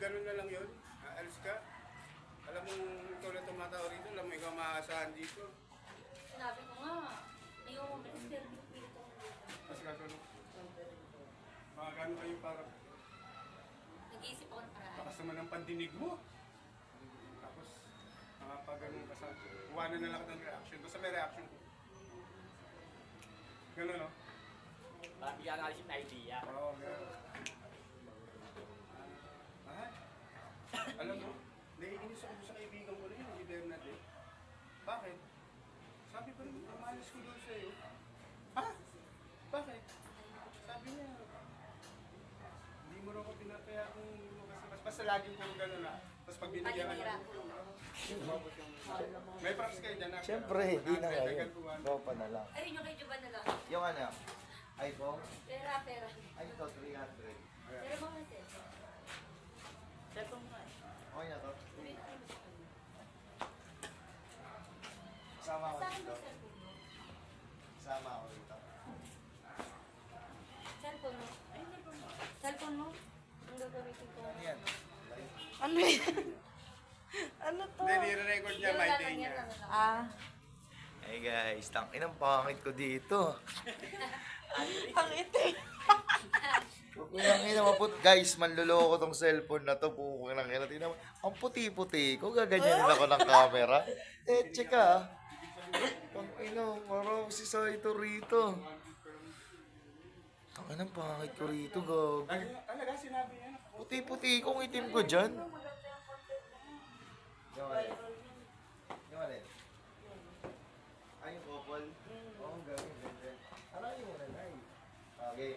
ganun na lang yun. Alis ka. Alam mo, ikaw na tumatao rito, alam mo ikaw maaasahan dito. Sinabi ko nga, ayaw mo mag-serve dito. Tapos gagano. Mga gano'n kayo para Nag-iisip ako ng paraan. bakas naman ang pandinig mo. Tapos, pag ganun ka sa, kuwanan na lang ng reaction. Basta may reaction ko. Ganun, no? Parang bigyan nga isip na idea. Oo, ganun. Alam mo, naiinis ako sa kaibigan ko rin yung si Bernard eh. Bakit? Sabi ko rin, umalis ko doon sa'yo. Ha? Bakit? Sabi niya, hindi mo raw ko pinapaya kung mas basta laging kung gano'n na. Tapos pag binigyan ka Paninira. may props kayo dyan. Siyempre, hindi na ngayon. Tropa na lang. Ayun yung kay Juban na lang. Yung ano, iPhone, Pera. ay ito, 300. Pero mga cellphone. Cellphone nga eh. Okay na to. Sama ako Sa akin dito. yung cellphone mo. Sama ako dito. Cellphone mo. Ayun, cellphone mo. Cellphone mo? Ang gagamitin ko. Ano yan? Ano yan? Ano to? Hindi, nire-record niya, my day niya. Ah, Hey guys, tangin ang pangit ko dito. ang itim. Kung ina maput, guys, manluloko tong cellphone na to. Pukong nang ina. Tingnan mo, ang puti-puti ko. Gaganyanin ako ng camera. Check ka. Tangin na, marami si Saito rito. Tangin ang pangit ko rito, gago. Talaga, sinabi niya. Puti-puti ko, ang itim ko dyan. Yung alin? Yung alin? Ay, yung couple? Oo, gawin, ganda. Alayin mo na, Nay. Okay.